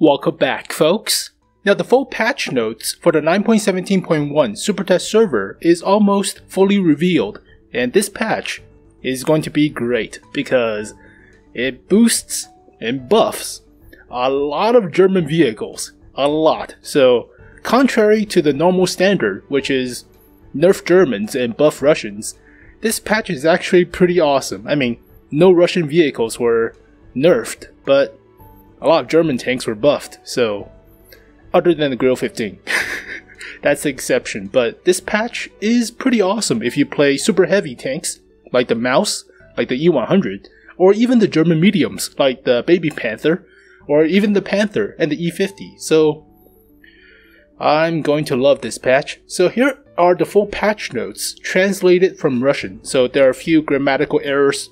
Welcome back, folks. Now, the full patch notes for the 9.17.1 Supertest server is almost fully revealed, and this patch is going to be great because it boosts and buffs a lot of German vehicles. A lot. So, contrary to the normal standard, which is nerf Germans and buff Russians, this patch is actually pretty awesome. I mean, no Russian vehicles were nerfed, but a lot of German tanks were buffed, so other than the Grill 15. That's the exception, but this patch is pretty awesome if you play super heavy tanks, like the Mouse, like the E100, or even the German mediums, like the Baby Panther, or even the Panther and the E50, so I'm going to love this patch. So here are the full patch notes, translated from Russian, so there are a few grammatical errors.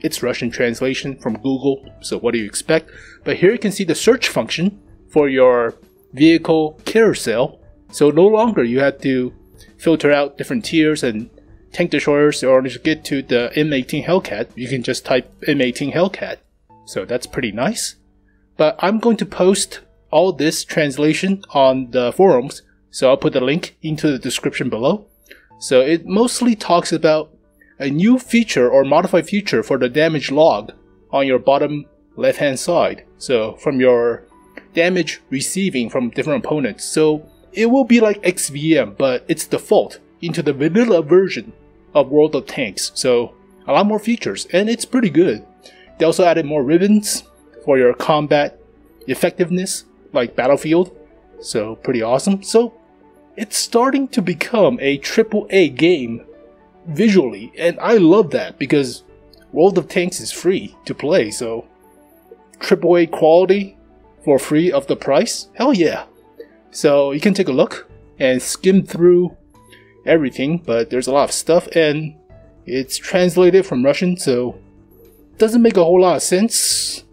It's Russian translation from Google, so what do you expect? But here you can see the search function for your vehicle carousel. So no longer you have to filter out different tiers and tank destroyers in order to get to the M18 Hellcat. You can just type M18 Hellcat. So that's pretty nice. But I'm going to post all this translation on the forums, so I'll put the link into the description below. So it mostly talks about a new feature or modified feature for the damage log on your bottom left hand side, so from your damage receiving from different opponents. So it will be like XVM, but it's default into the vanilla version of World of Tanks, so a lot more features, and it's pretty good. They also added more ribbons for your combat effectiveness, like Battlefield, so pretty awesome. So it's starting to become a AAA game visually, and I love that because World of Tanks is free to play, so AAA quality for free of the price? Hell yeah! So you can take a look and skim through everything, but there's a lot of stuff and it's translated from Russian, so it doesn't make a whole lot of sense,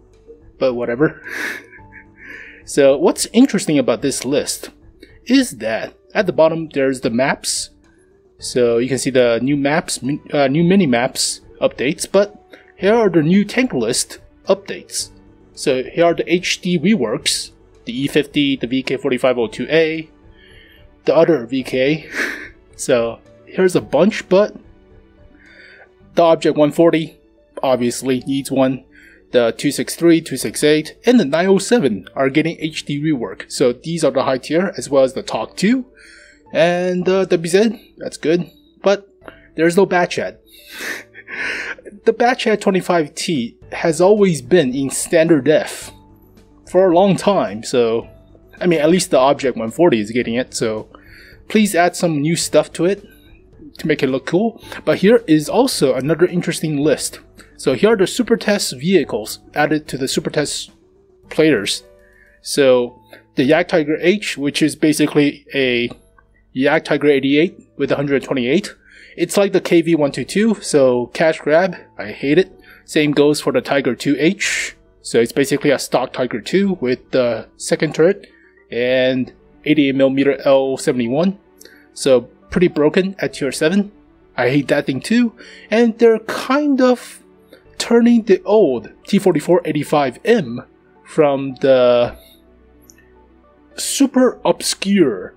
but whatever. So what's interesting about this list is that at the bottom there's the maps. So you can see the new maps, new mini-maps updates, but here are the new tank list updates. So here are the HD reworks, the E50, the VK4502A, the other VK. So here's a bunch, but the Object 140 obviously needs one. The 263, 268, and the 907 are getting HD rework. So these are the high tier, as well as the TOC 2. And WZ, that's good, but there's no Batchat. The Batchat 25T has always been in standard def for a long time, so I mean, at least the Object 140 is getting it, so please add some new stuff to it to make it look cool. But here is also another interesting list. So here are the Supertest vehicles added to the Supertest players. So the Jagdtiger H, which is basically a Jagdtiger 88 with 128. It's like the KV122, so cash grab, I hate it. Same goes for the Tiger 2H, so it's basically a stock Tiger 2 with the second turret and 88mm L71. So pretty broken at tier 7. I hate that thing too. And they're kind of turning the old T4485M from the super obscure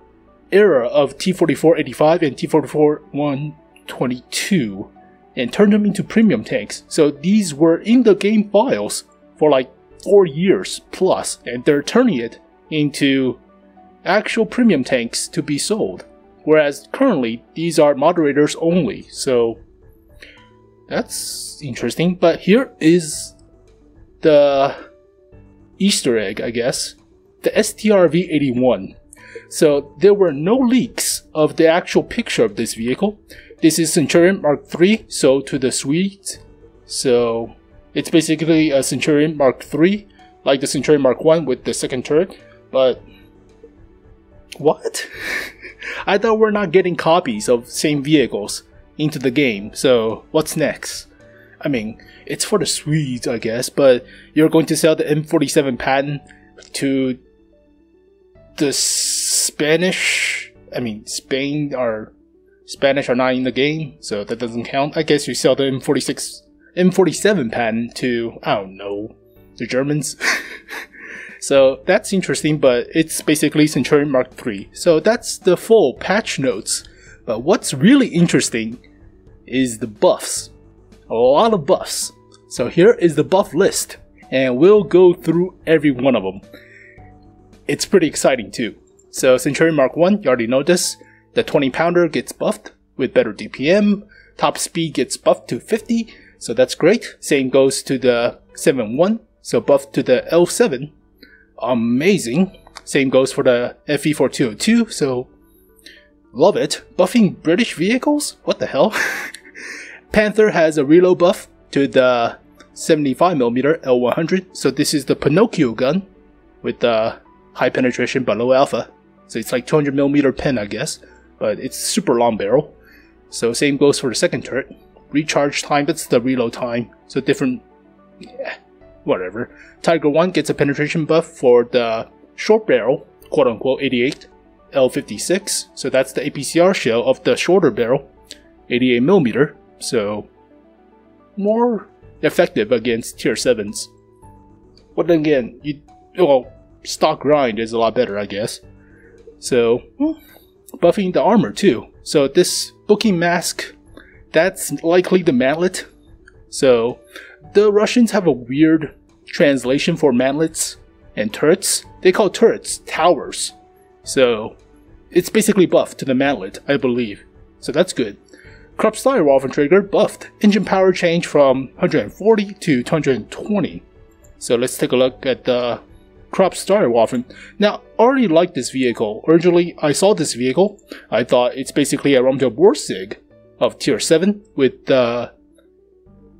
era of T4485 and T44-122 and turned them into premium tanks. So these were in the game files for like 4 years plus, and they're turning it into actual premium tanks to be sold. Whereas currently these are moderators only, so that's interesting. But here is the Easter egg, I guess. The STRV81. So there were no leaks of the actual picture of this vehicle. This is Centurion Mark III, sold to the Swedes. So it's basically a Centurion Mark III, like the Centurion Mark I with the second turret. But what? I thought we're not getting copies of same vehicles into the game, so what's next? I mean, it's for the Swedes, I guess, but you're going to sell the M47 patent to the Spanish? I mean, Spanish are not in the game, so that doesn't count. I guess you sell the M47 patent to, I don't know, the Germans. So that's interesting, but it's basically Centurion Mark III. So that's the full patch notes. But what's really interesting is the buffs. A lot of buffs. So here is the buff list, and we'll go through every one of them. It's pretty exciting too. So Centurion Mark I, you already know this. The 20 pounder gets buffed with better DPM. Top speed gets buffed to 50, so that's great. Same goes to the 7.1, so buffed to the L7. Amazing. Same goes for the FE4202, so love it. Buffing British vehicles? What the hell? Panther has a reload buff to the 75mm L100, so this is the Pinocchio gun with the high penetration but low alpha. So it's like 200mm pen, I guess, but it's super long barrel. So same goes for the second turret. Recharge time, that's the reload time, so different, yeah, whatever. Tiger 1 gets a penetration buff for the short barrel, quote unquote 88 L56, so that's the APCR shell of the shorter barrel, 88mm, so more effective against tier 7s. But then again, stock grind is a lot better, I guess. So, buffing the armor too. So this booking mask, that's likely the mantlet. So the Russians have a weird translation for mantlets and turrets. They call turrets towers. So it's basically buffed to the mantlet, I believe. So that's good. Krupp Steyr trigger buffed. Engine power change from 140 to 220. So let's take a look at the Krupp Steyr. Now, I already like this vehicle. Originally, I saw this vehicle. I thought it's basically a Romtel Borsig of tier 7 with the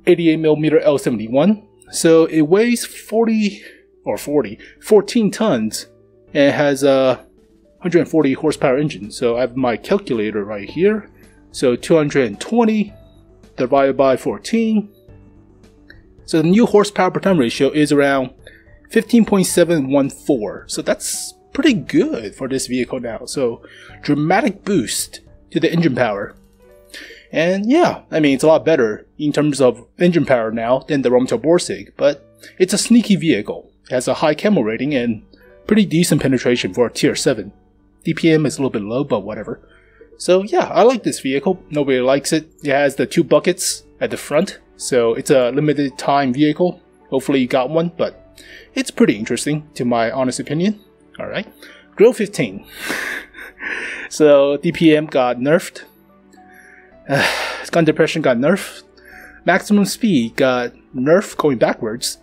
88mm L71. So it weighs 14 tons and it has a 140 horsepower engine. So I have my calculator right here. So 220 divided by 14. So the new horsepower per ton ratio is around 15.714. So that's pretty good for this vehicle now. So dramatic boost to the engine power. And yeah, I mean, it's a lot better in terms of engine power now than the Romtel Borsig, but it's a sneaky vehicle. It has a high camo rating and pretty decent penetration for a tier 7. DPM is a little bit low, but whatever. So yeah, I like this vehicle. Nobody likes it. It has the 2 buckets at the front, so it's a limited time vehicle. Hopefully you got one, but it's pretty interesting to my honest opinion. Alright, Grill 15. So DPM got nerfed. Gun depression got nerfed. Maximum speed got nerfed going backwards.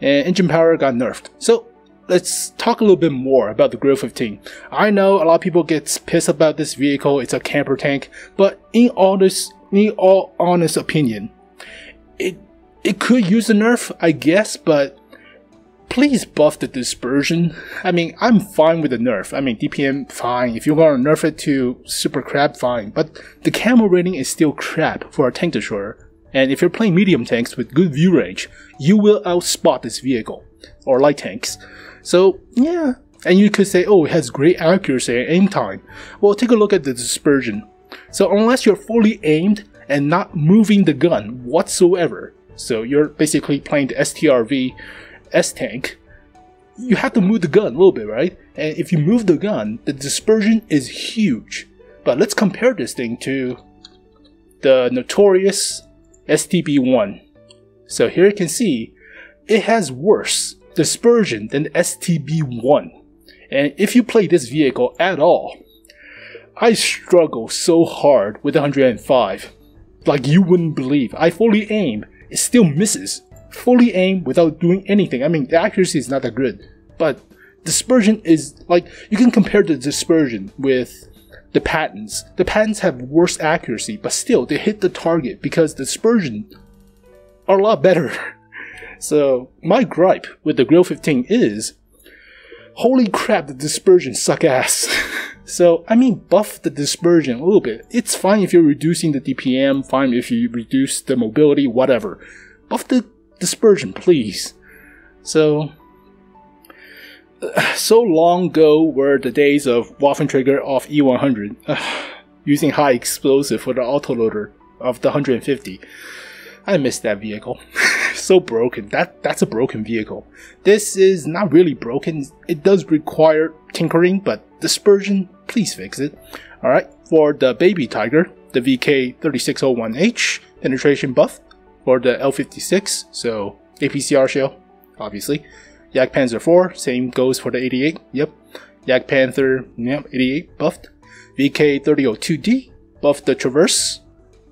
And engine power got nerfed. So let's talk a little bit more about the Grill 15. I know a lot of people get pissed about this vehicle. It's a camper tank, but in all honest opinion, it could use a nerf, I guess, but please buff the dispersion. I mean, I'm fine with the nerf. I mean, DPM, fine. If you want to nerf it to super crap, fine. But the camo rating is still crap for a tank destroyer. And if you're playing medium tanks with good view range, you will outspot this vehicle, or light tanks. So, yeah. And you could say, oh, it has great accuracy and aim time. Well, take a look at the dispersion. So unless you're fully aimed and not moving the gun whatsoever, so you're basically playing the STRV S-Tank, you have to move the gun a little bit, right? And if you move the gun, the dispersion is huge. But let's compare this thing to the notorious STB1. So here you can see it has worse dispersion than the STB1. And if you play this vehicle at all, I struggle so hard with 105. Like you wouldn't believe. I fully aim, it still misses. Fully aim without doing anything. I mean, the accuracy is not that good, but dispersion is like, you can compare the dispersion with the patents. The patents have worse accuracy, but still they hit the target because the dispersion are a lot better. So my gripe with the Grill 15 is, holy crap, the dispersion suck ass. So I mean, buff the dispersion a little bit. It's fine if you're reducing the DPM, fine if you reduce the mobility, whatever. Buff the dispersion, please. So long ago were the days of Waffentrigger off E100 using high explosive for the autoloader of the 150. I miss that vehicle so broken. That's a broken vehicle. This is not really broken. It does require tinkering, but dispersion, please fix it. Alright, for the baby tiger, the VK3601H penetration buff for the L56, so APCR shell, obviously. Yak Panzer 4, same goes for the 88, yep. Yak Panther, yep, 88 buffed. VK3002D, buffed the Traverse,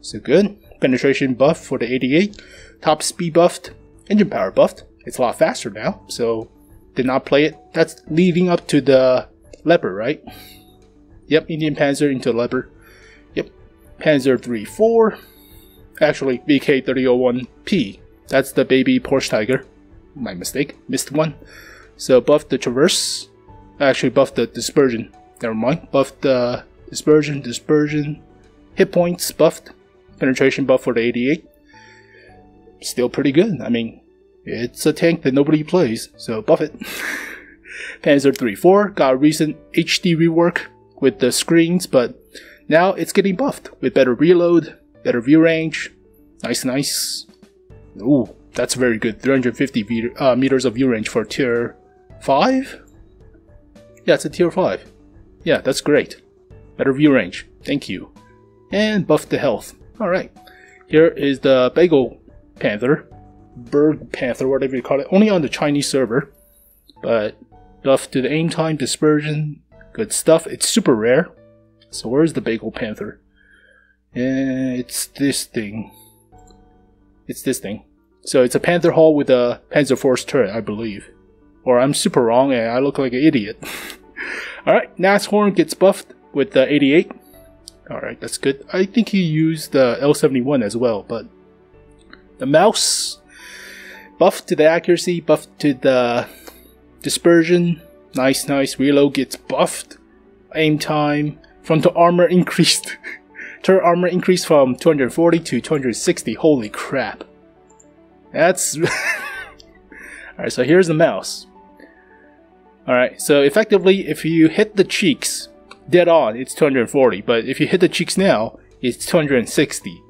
so good. Penetration buff for the 88. Top speed buffed, engine power buffed. It's a lot faster now, so did not play it. That's leading up to the Leopard, right? Yep, Indian Panzer into Leopard. Yep, Panzer 3-4. Actually, VK3001P. That's the baby Porsche Tiger. My mistake, missed one. So buff the Traverse. Actually buff the Dispersion. Never mind. Buff the Dispersion. Hit points buffed. Penetration buff for the 88. Still pretty good. I mean, it's a tank that nobody plays, so buff it. Panzer 3-4 got a recent HD rework with the screens, but now it's getting buffed with better reload, better view range. Nice. Ooh, that's very good. 350 meters of view range for tier 5? Yeah, it's a tier 5. Yeah, that's great. Better view range. Thank you. And buff the health. Alright. Here is the Bagel Panther. Bird Panther, whatever you call it. Only on the Chinese server. But buff to the aim time, dispersion. Good stuff. It's super rare. So where's the Bagel Panther? It's this thing. So it's a Panther hull with a Panzer Force turret, I believe. Or I'm super wrong and I look like an idiot. Alright, Nashorn gets buffed with the 88. Alright, that's good. I think he used the L71 as well, but the mouse, buff to the accuracy, buff to the dispersion. Nice. Reload gets buffed. Aim time. Frontal armor increased. Turret armor increased from 240 to 260. Holy crap. That's... Alright, so here's the mouse. Alright, so effectively, if you hit the cheeks dead on, it's 240, but if you hit the cheeks now, it's 260.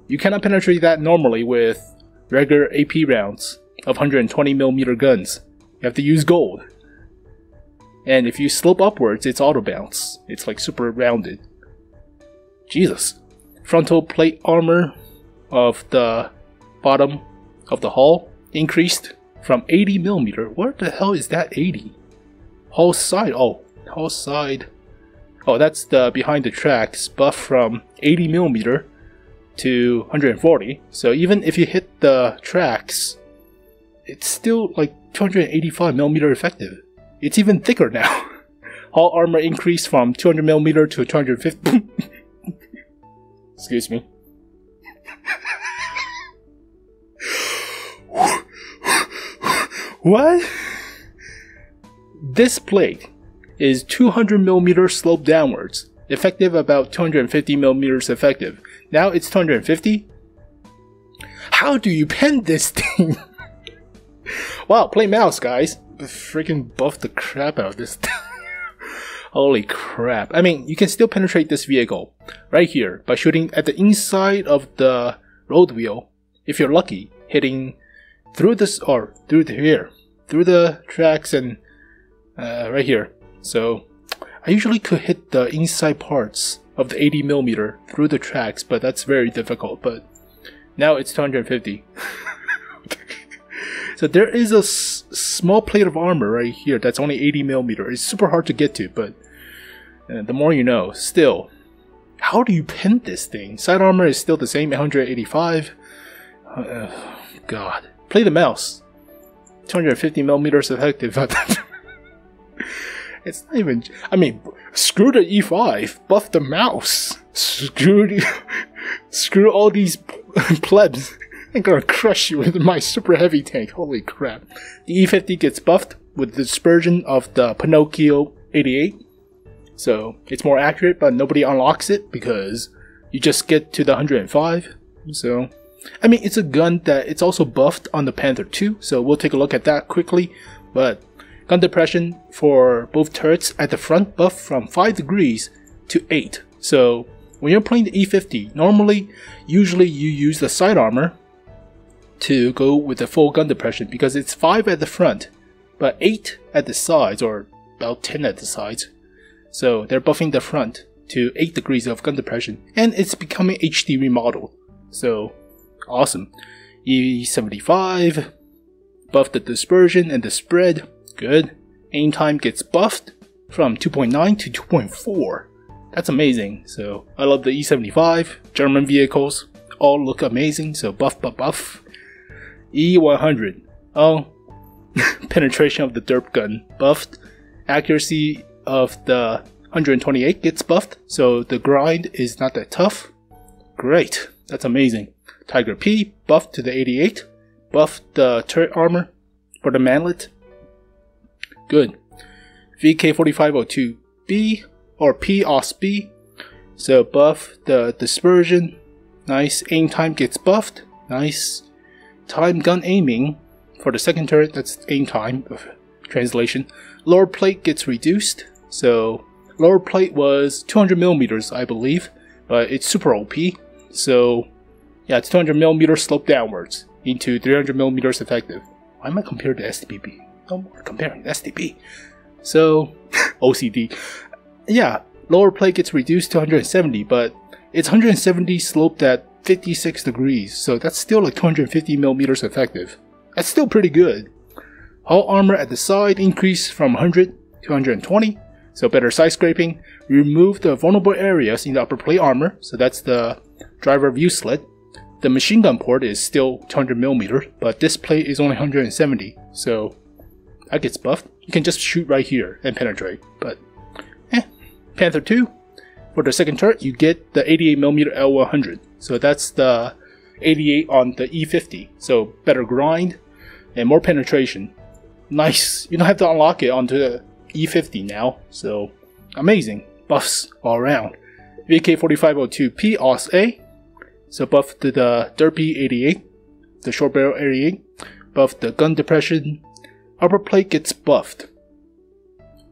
You cannot penetrate that normally with regular AP rounds of 120mm guns. You have to use gold. And if you slope upwards, it's auto bounce. It's like super rounded. Jesus. Frontal plate armor of the bottom of the hull increased from 80mm. Where the hell is that 80? Hull side. Oh, hull side. Oh, that's the behind the tracks buff from 80mm to 140. So even if you hit the tracks, it's still like 285mm effective. It's even thicker now. Hull armor increased from 200mm to 250. Excuse me. What? This plate is 200mm slope downwards, effective about 250mm effective. Now it's 250. How do you pen this thing? Wow, play mouse, guys. Freaking buff the crap out of this thing. Holy crap. I mean, you can still penetrate this vehicle right here by shooting at the inside of the road wheel. If you're lucky, hitting through this or through here, through the tracks and right here. So I usually could hit the inside parts of the 80mm through the tracks, but that's very difficult. But now it's 250. So there is a small plate of armor right here that's only 80mm. It's super hard to get to, but the more you know. Still, how do you pin this thing? Side armor is still the same, 185. God, play the mouse. 250mm effective. It's not even. I mean, screw the E5. Buff the mouse. Screw all these plebs. I'm gonna crush you with my super heavy tank. Holy crap. The E50 gets buffed with the dispersion of the Pinocchio 88. So it's more accurate, but nobody unlocks it because you just get to the 105. So, I mean, it's a gun that it's also buffed on the Panther 2. So we'll take a look at that quickly. But gun depression for both turrets at the front buff from 5 degrees to 8. So when you're playing the E50, usually you use the side armor to go with the full gun depression because it's 5 at the front, but 8 at the sides, or about 10 at the sides. So they're buffing the front to 8 degrees of gun depression, and it's becoming HD remodeled. So awesome. E75 buffed the dispersion and the spread. Good. Aim time gets buffed from 2.9 to 2.4. That's amazing. So I love the E75. German vehicles all look amazing. So buff, buff, buff. E100. Oh, penetration of the derp gun buffed. Accuracy of the 128 gets buffed. So the grind is not that tough. Great. That's amazing. Tiger P buffed to the 88. Buffed the turret armor for the manlet. Good. VK4502B or POSB. So buff the dispersion. Nice. Aim time gets buffed. Nice. Time gun aiming for the second turret. That's aim time. Translation. Lower plate gets reduced. So lower plate was 200 millimeters, I believe, but it's super OP. So yeah, it's 200 millimeters slope downwards into 300 millimeters effective. Why am I compared to STPB? No more comparing STP. So OCD. Yeah, lower plate gets reduced to 170, but it's 170 sloped at 56 degrees, so that's still like 250 millimeters effective. That's still pretty good. Hull armor at the side increased from 100 to 120, so better side scraping. Remove the vulnerable areas in the upper plate armor, so that's the driver view slit. The machine gun port is still 200 millimeters, but this plate is only 170, so that gets buffed. You can just shoot right here and penetrate, but Panther 2, for the second turret, you get the 88mm L100. So that's the 88 on the E50. So better grind and more penetration. Nice. You don't have to unlock it onto the E50 now. So amazing. Buffs all around. VK4502P OS-A. So buff to the Derpy 88. The short barrel 88. Buff the gun depression. Upper plate gets buffed.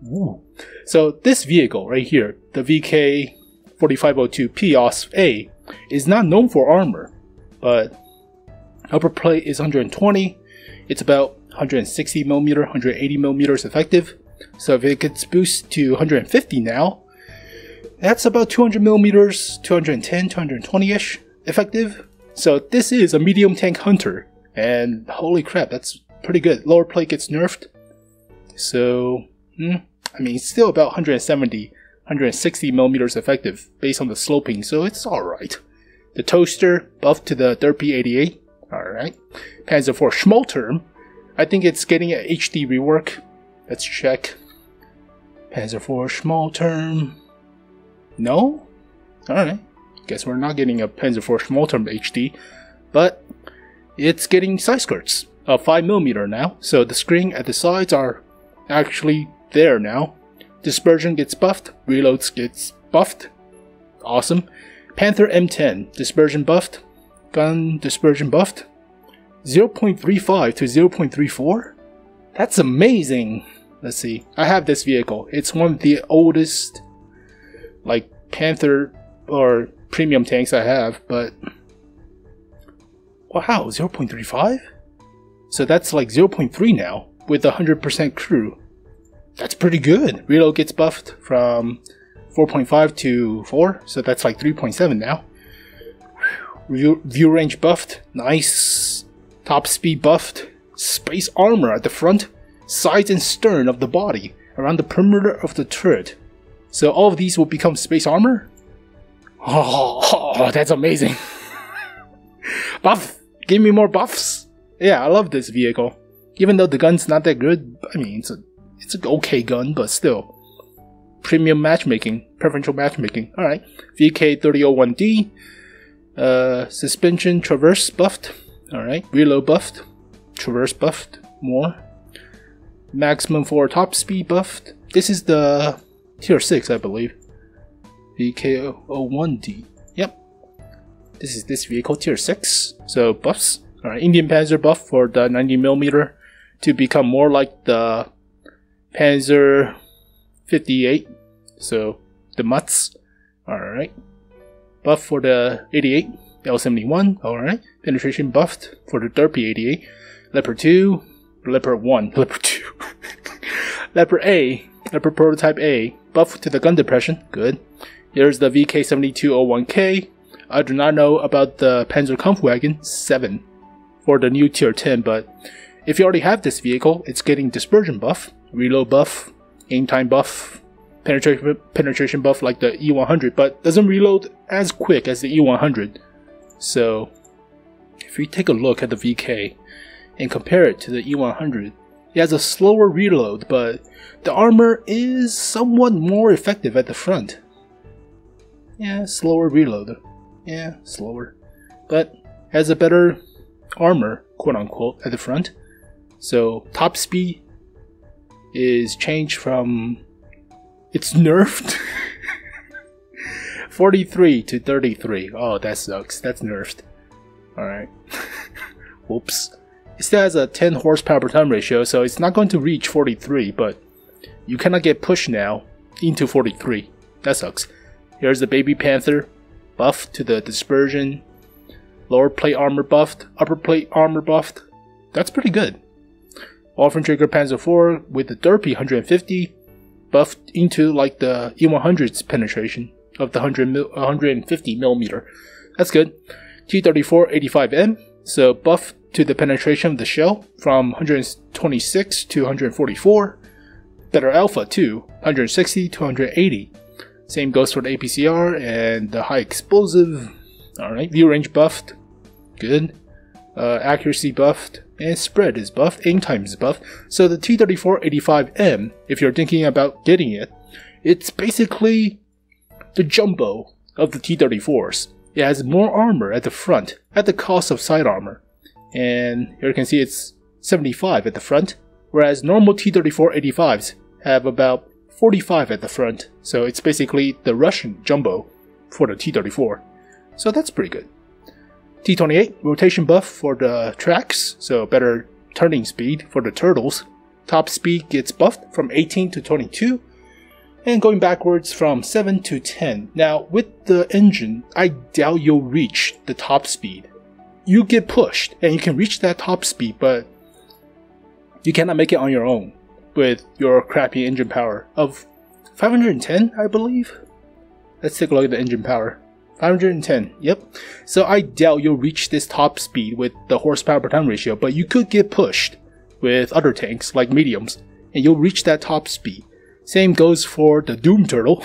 Ooh. So this vehicle right here, the VK4502P OS-A, is not known for armor, but upper plate is 120. It's about 160 millimeter, 180 millimeters effective. So if it gets boosted to 150 now, that's about 200 millimeters, 210, 220-ish effective. So this is a medium tank hunter, and holy crap, that's pretty good. Lower plate gets nerfed. So, I mean, it's still about 170, 160 millimeters effective based on the sloping, so it's alright. The toaster buffed to the Derpy 88. Alright. Panzer IV Schmolterm. I think it's getting an HD rework. Let's check. Panzer IV Schmolterm. No? Alright. Guess we're not getting a Panzer IV Schmolterm HD, but it's getting side skirts of 5mm now, so the screen at the sides are actually there now. Dispersion gets buffed, reloads gets buffed. Awesome. Panther M10, dispersion buffed, gun dispersion buffed. 0.35 to 0.34? That's amazing. Let's see. I have this vehicle. It's one of the oldest like Panther or premium tanks I have, but wow, 0.35? So that's like 0.3 now with 100% crew. That's pretty good. Reload gets buffed from 4.5 to 4, so that's like 3.7 now. View range buffed. Nice. Top speed buffed. Space armor at the front, sides and stern of the body, around the perimeter of the turret. So all of these will become space armor? Oh, that's amazing. Buff! Give me more buffs! Yeah, I love this vehicle. Even though the gun's not that good, I mean, it's an okay gun, but still. Premium matchmaking, preferential matchmaking. Alright. VK3001D. Suspension traverse buffed. Alright. Reload buffed. Traverse buffed. More. Maximum for top speed buffed. This is the tier 6, I believe. VK01D. Yep. This is this vehicle, tier 6. So buffs. Alright. Indian Panzer buff for the 90mm to become more like the Panzer 58, so the Mutts. Alright. Buff for the 88, L71, alright. Penetration buffed for the Derpy 88. Leopard 2, Leopard 1, Leopard 2. Leopard A, Leopard Prototype A, buff to the gun depression, good. Here's the VK7201K. I do not know about the Panzer Kampfwagen 7 for the new tier 10, but if you already have this vehicle, it's getting dispersion buff, reload buff, aim time buff, penetration buff like the E100, but doesn't reload as quick as the E100. So if we take a look at the VK and compare it to the E100, it has a slower reload, but the armor is somewhat more effective at the front. Yeah, slower reload. Yeah, slower. But has a better armor, quote unquote, at the front. So top speed is changed from... it's nerfed. 43 to 33. Oh, that sucks. That's nerfed. Alright. Whoops. It still has a 10 horsepower per ton ratio, so it's not going to reach 43, but you cannot get pushed now into 43. That sucks. Here's the Baby Panther, buff to the dispersion, lower plate armor buffed, upper plate armor buffed. That's pretty good. Wolfram Trigger Panzer IV with the Derpy 150, buffed into like the E100's penetration of the 150mm. That's good. T-34 85M, so buff to the penetration of the shell from 126 to 144. Better Alpha too, 160 to 180. Same goes for the APCR and the high explosive. Alright, view range buffed. Good. Accuracy buffed. And spread is buffed. Aim time is buffed. So the T-34 85M, if you're thinking about getting it, it's basically the jumbo of the T-34s. It has more armor at the front at the cost of side armor. And here you can see it's 75 at the front, whereas normal T-34 85s have about 45 at the front. So it's basically the Russian jumbo for the T-34. So that's pretty good. T-28 rotation buff for the tracks, so better turning speed for the turtles. Top speed gets buffed from 18 to 22, and going backwards from 7 to 10. Now with the engine, I doubt you'll reach the top speed. You get pushed and you can reach that top speed, but you cannot make it on your own with your crappy engine power of 510, I believe. Let's take a look at the engine power. 510, yep. So I doubt you'll reach this top speed with the horsepower per ton ratio, but you could get pushed with other tanks like mediums, and you'll reach that top speed. Same goes for the Doom Turtle.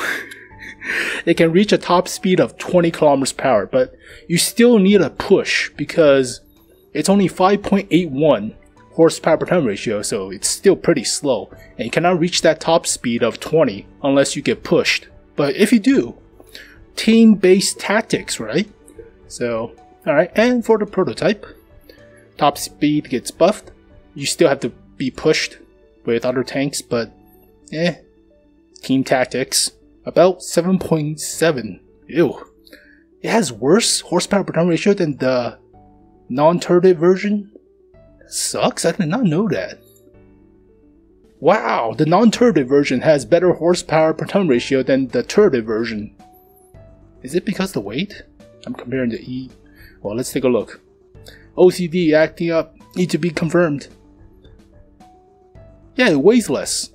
It can reach a top speed of 20 kilometers per hour, but you still need a push because it's only 5.81 horsepower per ton ratio, so it's still pretty slow, and you cannot reach that top speed of 20 unless you get pushed. But if you do, team-based tactics, right? So, alright, and for the prototype, top speed gets buffed. You still have to be pushed with other tanks, but team tactics, about 7.7. Ew. It has worse horsepower per ton ratio than the non-turreted version? That sucks, I did not know that. Wow, the non-turreted version has better horsepower per ton ratio than the turreted version. Is it because of the weight? I'm comparing the E. Well, let's take a look. OCD acting up, need to be confirmed. Yeah, it weighs less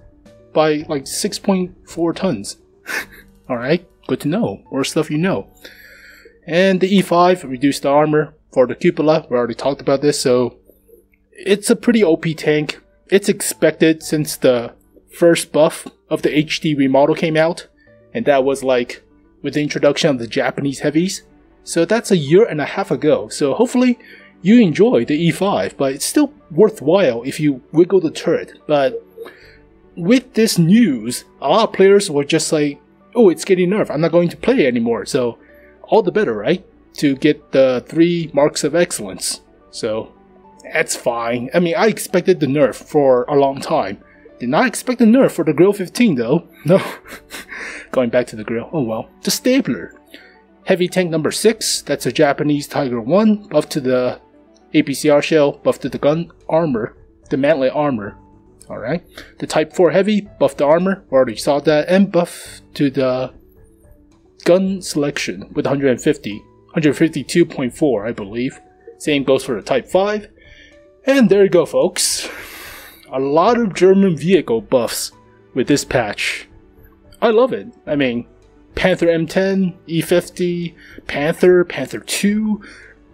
by like 6.4 tons. Alright, good to know. More stuff you know. And the E5 reduced the armor for the cupola. We already talked about this, so it's a pretty OP tank. It's expected since the first buff of the HD remodel came out, and that was like with the introduction of the Japanese heavies. So that's a year and a half ago. So hopefully you enjoy the E5, but it's still worthwhile if you wiggle the turret. But with this news, a lot of players were just like, oh, it's getting nerfed, I'm not going to play it anymore. So all the better, right? To get the 3 marks of excellence. So that's fine. I mean, I expected the nerf for a long time. Did not expect the nerf for the Grill 15 though. No. Going back to the grill. Oh well. The Stabler. Heavy tank number 6. That's a Japanese Tiger 1. Buff to the APCR shell. Buff to the gun armor. The mantlet armor. Alright. The Type 4 Heavy. Buff the armor. Already saw that. And buff to the gun selection with 150. 152.4, I believe. Same goes for the Type 5. And there you go, folks. A lot of German vehicle buffs with this patch. I love it. I mean, Panther M10, E50, Panther, Panther 2,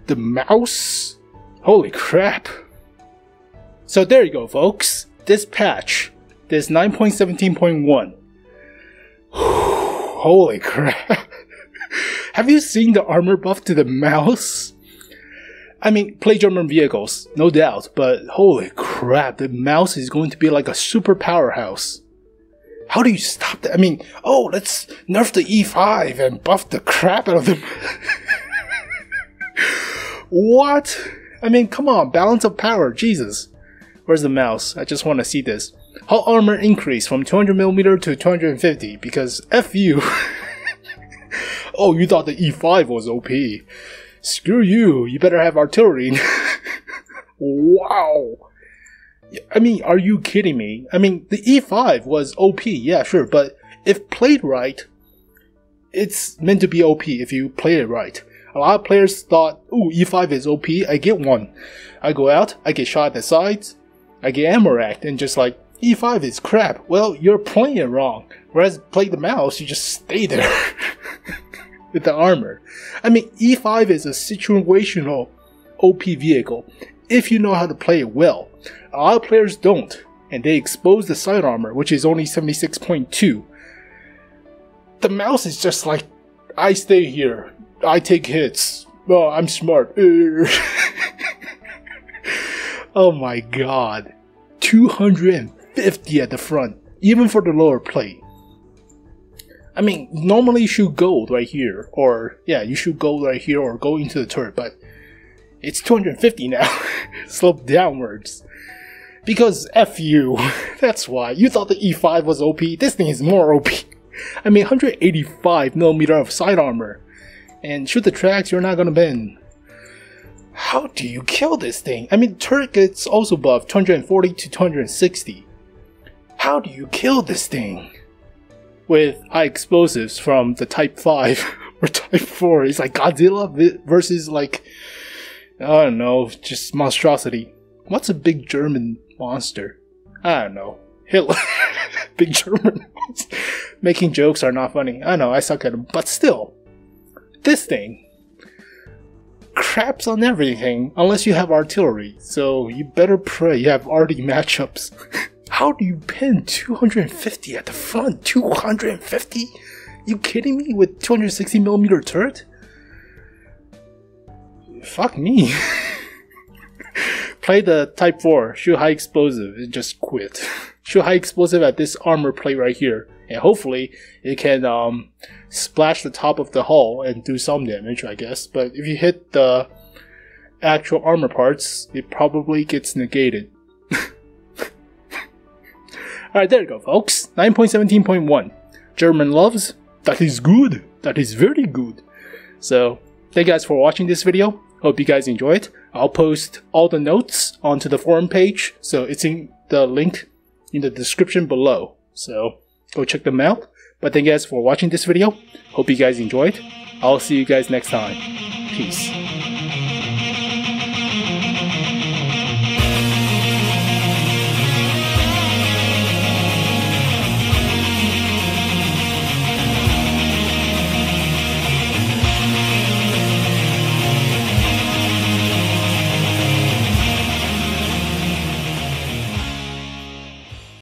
the mouse. Holy crap. So there you go, folks. This patch, this 9.17.1. Holy crap. Have you seen the armor buff to the mouse? I mean, play German vehicles, no doubt, but holy crap, the mouse is going to be like a super powerhouse. How do you stop that? I mean, oh, let's nerf the E5 and buff the crap out of them. What? I mean, come on, balance of power, Jesus. Where's the mouse? I just want to see this. Hull armor increased from 200mm to 250 because F you. Oh, you thought the E5 was OP. Screw you, you better have artillery. Wow. I mean, are you kidding me? I mean, the E5 was OP, yeah, sure, but if played right, it's meant to be OP if you play it right. A lot of players thought, ooh, E5 is OP, I get one. I go out, I get shot at the sides, I get ammo racked, and just like, E5 is crap. Well, you're playing it wrong. Whereas play the mouse, you just stay there with the armor. I mean, E5 is a situational OP vehicle if you know how to play it well. A lot of players don't, and they expose the side armor, which is only 76.2. The mouse is just like, I stay here, I take hits, oh, I'm smart. Oh my god. 250 at the front, even for the lower plate. I mean, normally you shoot gold right here, or yeah, you shoot gold right here or go into the turret, but it's 250 now, sloped downwards. Because F you, that's why. You thought the E5 was OP, this thing is more OP. I mean, 185mm of side armor, and shoot the tracks, you're not gonna bend. How do you kill this thing? I mean, turret gets also buffed 240 to 260. How do you kill this thing? With high explosives from the Type 5 or Type 4. It's like Godzilla versus like, I don't know, just monstrosity. What's a big German monster? I don't know. Hitler. Big German monster. Making jokes are not funny. I know, I suck at them. But still, this thing craps on everything unless you have artillery. So you better pray you have arty matchups. How do you pin 250 at the front? 250? You kidding me? With 260mm turret? Fuck me. Play the Type 4, shoot high explosive, and just quit. Shoot high explosive at this armor plate right here, and hopefully it can splash the top of the hull and do some damage, I guess. But if you hit the actual armor parts, it probably gets negated. Alright, there you go, folks. 9.17.1. German loves. That is good. That is very good. So, thank you guys for watching this video. Hope you guys enjoy it. I'll post all the notes onto the forum page, so it's in the link in the description below. So, go check them out. But thank you guys for watching this video. Hope you guys enjoyed. I'll see you guys next time. Peace.